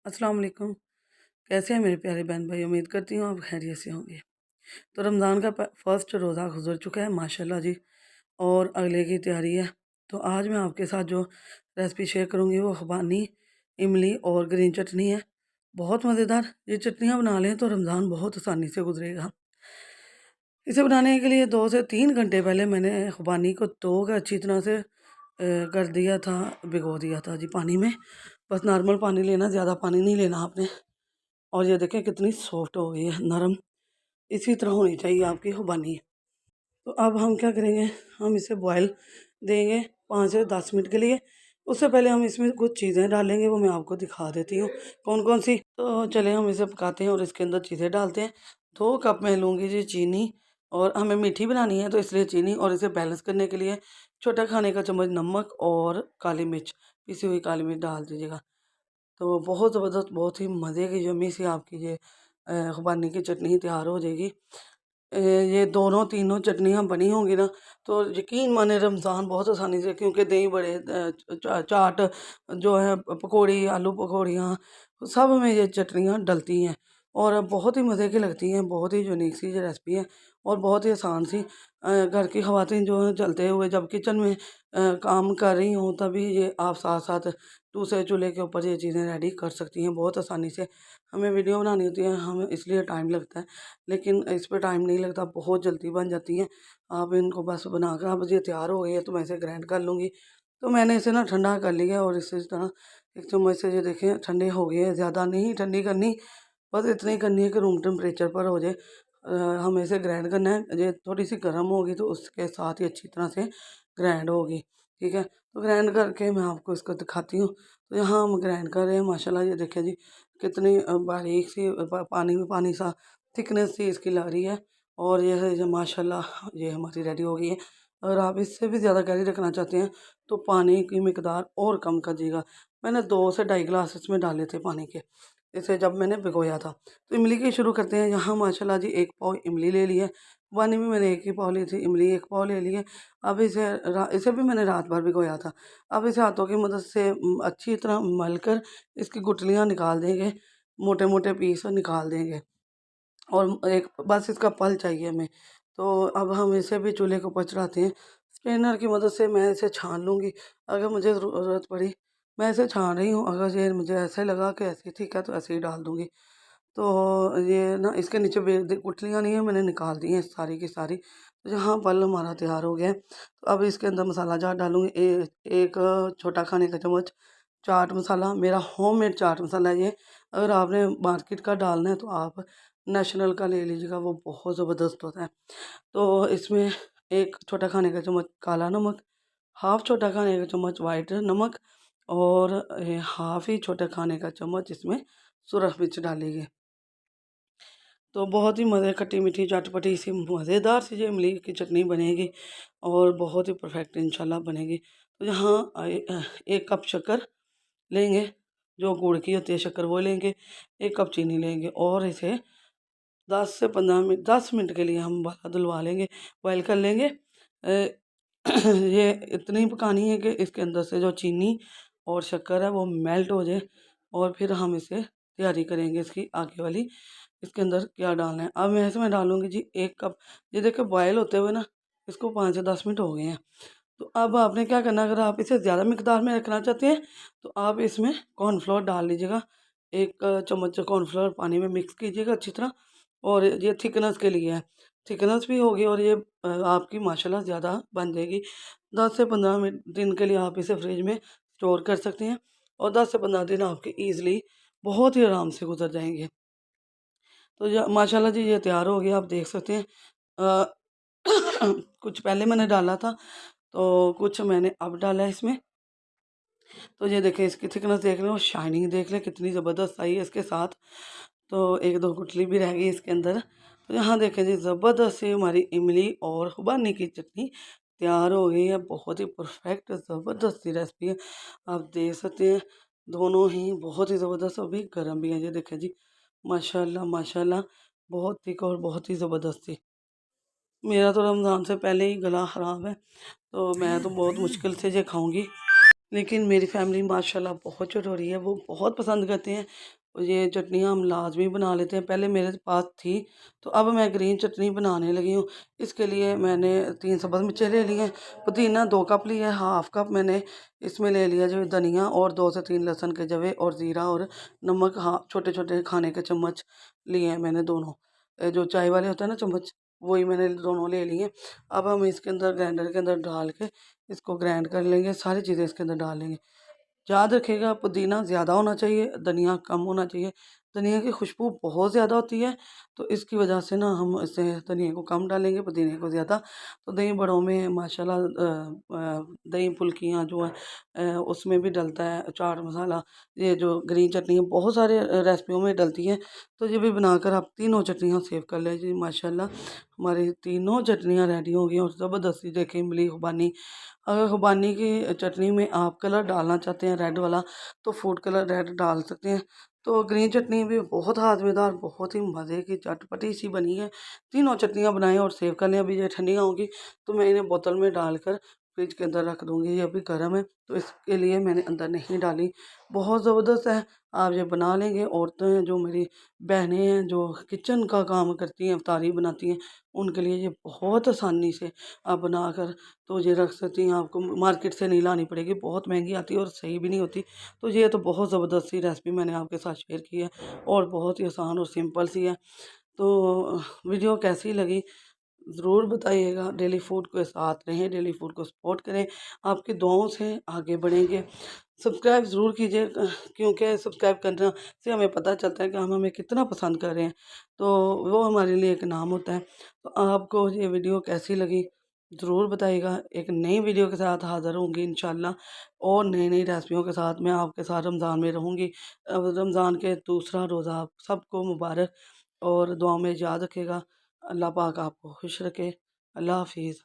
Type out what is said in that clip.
अस्सलाम वालेकुम। कैसे हैं मेरे प्यारे बहन भाई? उम्मीद करती हूँ आप खैरियत से होंगे। तो रमज़ान का फर्स्ट रोज़ा गुज़र चुका है माशाल्लाह जी, और अगले की तैयारी है। तो आज मैं आपके साथ जो रेसिपी शेयर करूँगी वो खुबानी, इमली और ग्रीन चटनी है। बहुत मज़ेदार ये चटनियाँ बना लें तो रमज़ान बहुत आसानी से गुजरेगा। इसे बनाने के लिए 2 से 3 घंटे पहले मैंने खुबानी को धो कर अच्छी तरह से कर दिया था, भिगो दिया था जी पानी में। बस नॉर्मल पानी लेना, ज़्यादा पानी नहीं लेना आपने। और ये देखें कितनी सॉफ्ट हो गई है, नरम। इसी तरह होनी चाहिए आपकी खुबानी। तो अब हम क्या करेंगे, हम इसे बॉयल देंगे 5 से 10 मिनट के लिए। उससे पहले हम इसमें कुछ चीज़ें डालेंगे, वो मैं आपको दिखा देती हूँ कौन कौन सी। तो चले हम इसे पकाते हैं और इसके अंदर चीज़ें डालते हैं। 2 कप मैं लूँगी जी चीनी, और हमें मीठी बनानी है तो इसलिए चीनी, और इसे बैलेंस करने के लिए छोटा खाने का चम्मच नमक और काली मिर्च, पिसी हुई काली मिर्च डाल दीजिएगा। तो बहुत ज़बरदस्त, बहुत ही मज़े की यम्मी सी आपकी ये खुबानी की चटनी तैयार हो जाएगी। ये दोनों तीनों चटनियाँ बनी होंगी ना, तो यकीन माने रमज़ान बहुत आसानी से, क्योंकि दही बड़े, चाट जो है, पकौड़ी, आलू पकौड़ियाँ, सब में ये चटनियाँ डलती हैं और बहुत ही मज़े की लगती हैं। बहुत ही यूनिक सी ये रेसिपी है और बहुत ही आसान सी। घर की ख़वातीन जो हैं चलते हुए जब किचन में काम कर रही हों, तभी ये आप साथ साथ दूसरे चूल्हे के ऊपर ये चीज़ें रेडी कर सकती हैं बहुत आसानी से। हमें वीडियो बनानी होती है, हमें इसलिए टाइम लगता है, लेकिन इस पे टाइम नहीं लगता, बहुत जल्दी बन जाती हैं। आप इनको बस बनाकर, अब ये तैयार हो गई है तो मैं इसे ग्राइंड कर लूँगी। तो मैंने इसे ना ठंडा कर लिया और इस तरह एक चम्मच से ये देखें ठंडी हो गई है। ज़्यादा नहीं ठंडी करनी, बस इतनी करनी है कि रूम टेम्परेचर पर हो जाए। हमें इसे ग्राइंड करना है। ये थोड़ी सी गर्म होगी तो उसके साथ ही अच्छी तरह से ग्राइंड होगी, ठीक है। तो ग्राइंड करके मैं आपको इसको दिखाती हूँ। तो यहाँ हम ग्राइंड कर रहे हैं माशाल्लाह, ये देखिए जी कितनी बारीक सी पानी में पानी सा थिकनेस सी इसकी लग रही है। और ये है जो माशाल्लाह ये हमारी रेडी हो गई है। अगर आप इससे भी ज़्यादा गहरी रखना चाहते हैं तो पानी की मिकदार और कम कर दीजिएगा। मैंने 2 से ढाई गिलास इसमें डाले थे पानी के, इसे जब मैंने भिगोया था। तो इमली की शुरू करते हैं। यहाँ माशाल्लाह जी 1 पाव इमली ले ली है। पानी में मैंने 1 ही पाव ली थी, इमली 1 पाव ले ली है। अब इसे भी मैंने रात भर भिगोया था। अब इसे हाथों की मदद से अच्छी तरह मल कर इसकी गुठलियाँ निकाल देंगे, मोटे-मोटे पीस निकाल देंगे, और एक बस इसका पल्प चाहिए हमें। तो अब हम इसे भी चूल्हे के ऊपर चढ़ाते हैं। स्ट्रेनर की मदद से मैं इसे छान लूँगी, अगर मुझे ज़रूरत पड़ी। मैं इसे छान रही हूँ, अगर ये मुझे ऐसे लगा कि ऐसे ठीक है तो ऐसे ही डाल दूँगी। तो ये ना इसके नीचे गुठलियाँ नहीं है, मैंने निकाल दी हैं सारी की सारी। तो यहाँ पल्प हमारा तैयार हो गया है। तो अब इसके अंदर मसाला जार डालूँगी। एक छोटा खाने का चम्मच चाट मसाला, मेरा होममेड चाट मसाला है ये। अगर आपने मार्केट का डालना है तो आप नेशनल का ले लीजिएगा, वो बहुत ज़बरदस्त होता है। तो इसमें 1 छोटा खाने का चम्मच काला नमक, हाफ़ छोटा खाने का चम्मच वाइट नमक, और हाफ़ ही छोटा खाने का चम्मच इसमें सुरख मिर्च डालेंगे। तो बहुत ही मज़े, खट्टी मीठी चटपटी सी मज़ेदार सी ये इमली की चटनी बनेगी और बहुत ही परफेक्ट इंशाल्लाह बनेगी। तो यहाँ 1 कप शक्कर लेंगे, जो गुड़ की होती है शक्कर वो लेंगे, 1 कप चीनी लेंगे, और इसे 10 से 15 मिनट, 10 मिनट के लिए हम उबाला दिलवा लेंगे, बॉयल कर लेंगे। ये इतनी पकानी है कि इसके अंदर से जो चीनी और शक्कर है वो मेल्ट हो जाए, और फिर हम इसे तैयारी करेंगे इसकी आगे वाली। इसके अंदर क्या डालना है, अब मैं इसमें डालूँगी जी 1 कप। ये देखिए बॉयल होते हुए ना इसको 5 से 10 मिनट हो गए हैं। तो अब आपने क्या करना है, अगर आप इसे ज़्यादा मिकदार में रखना चाहते हैं तो आप इसमें कॉर्नफ्लोर डाल लीजिएगा। 1 चम्मच कॉर्नफ्लोर पानी में मिक्स कीजिएगा अच्छी तरह, और ये थिकनेस के लिए है। थिकनेस भी होगी और ये आपकी माशाल्लाह ज़्यादा बन जाएगी। 10 से 15 मिनट दिन के लिए आप इसे फ्रिज में स्टोर कर सकते हैं, और 10 से 15 दिन आपके ईज़िली बहुत ही आराम से गुज़र जाएँगे। तो य माशाल्लाह जी ये तैयार हो गया, आप देख सकते हैं। अ, कुछ पहले मैंने डाला था, तो कुछ मैंने अब डाला है इसमें। तो ये देखें इसकी थिकनेस देख रहे हो, शाइनिंग देख लें कितनी ज़बरदस्त आई है इसके साथ। तो 1-2 गुठली भी रह गई इसके अंदर। तो यहाँ देखें जी ज़बरदस्त सी हमारी इमली और खुबानी की चटनी तैयार हो गई है। बहुत ही परफेक्ट ज़बरदस्त सी रेसिपी है, आप देख सकते हैं। दोनों ही बहुत ही ज़बरदस्त, अभी गर्म भी है। ये देखें जी माशाल्लाह माशाल्लाह, बहुत थिक और बहुत ही ज़बरदस्त सी। मेरा तो रमज़ान से पहले ही गला ख़राब है, तो मैं तो बहुत मुश्किल से ये खाऊँगी। लेकिन मेरी फैमिली माशाल्लाह बहुत चटोरी है, वो बहुत पसंद करते हैं। और ये चटनियाँ हम लाज़मी बना लेते हैं, पहले मेरे पास थी, तो अब मैं ग्रीन चटनी बनाने लगी हूँ। इसके लिए मैंने 3 सब्ज़ मिर्चें ले ली हैं, पुदीना 2 कप लिया है, हाफ़ कप मैंने इसमें ले लिया जो धनिया, और 2 से 3 लहसुन के जवे, और ज़ीरा और नमक, हाँ, छोटे-छोटे खाने के चम्मच लिए हैं मैंने दोनों। जो चाय वाले होते हैं ना चम्मच, वही मैंने दोनों ले लिए। अब हम इसके अंदर ग्राइंडर के अंदर डाल के इसको ग्राइंड कर लेंगे, सारी चीज़ें इसके अंदर डाल लेंगे। याद रखिएगा पुदीना ज़्यादा होना चाहिए, धनिया कम होना चाहिए। धनिया की खुशबू बहुत ज़्यादा होती है, तो इसकी वजह से ना हम इसे धनिया को कम डालेंगे, पुदीने को ज़्यादा। तो दही बड़ों में माशाल्लाह दही फुल्कियाँ जो है उसमें भी डलता है चाट मसाला। ये जो ग्रीन चटनी है बहुत सारे रेसिपियों में डलती है। तो ये भी बनाकर आप तीनों चटनियाँ सेव कर लीजिए। माशाल्लाह हमारी तीनों चटनियाँ रेडी हो गई और ज़बरदस्ती देखिए इमली खुबानी। अगर खुबानी की चटनी में आप कलर डालना चाहते हैं रेड वाला, तो फूड कलर रेड डाल सकते हैं। तो ग्रीन चटनी भी बहुत हाज़मेदार, बहुत ही मज़े की चटपटी सी बनी है। तीनों चटनियाँ बनाएँ और सेव कर लें। अभी ये ठंडियाँ होंगी तो मैं इन्हें बोतल में डालकर फ्रिज के अंदर रख दूँगी। ये अभी गर्म है, तो इसके लिए मैंने अंदर नहीं डाली। बहुत ज़बरदस्त है, आप ये बना लेंगे। औरतें हैं जो मेरी बहनें हैं जो किचन का काम करती हैं, इफ्तारी बनाती हैं, उनके लिए ये बहुत आसानी से आप बनाकर तो ये रख सकती हैं। आपको मार्केट से नहीं लानी पड़ेगी, बहुत महंगी आती है और सही भी नहीं होती। तो ये तो बहुत ज़बरदस्त सी रेसिपी मैंने आपके साथ शेयर की है, और बहुत ही आसान और सिंपल सी है। तो वीडियो कैसी लगी ज़रूर बताइएगा। डेली फूड के साथ रहें, डेली फूड को सपोर्ट करें, आपकी दुआओं से आगे बढ़ेंगे। सब्सक्राइब ज़रूर कीजिए, क्योंकि सब्सक्राइब करने से हमें पता चलता है कि हम हमें कितना पसंद कर रहे हैं, तो वो हमारे लिए एक नाम होता है। तो आपको ये वीडियो कैसी लगी ज़रूर बताइएगा। एक नई वीडियो के साथ हाज़िर होंगी इंशाल्लाह, और नई-नई रेसिपियों के साथ मैं आपके साथ रमज़ान में रहूँगी। रमज़ान के दूसरा रोज़ा आप सबको मुबारक, और दुआ में याद रखिएगा। अल्लाह पाक आपको खुश रखे। अल्लाह हाफ़िज़।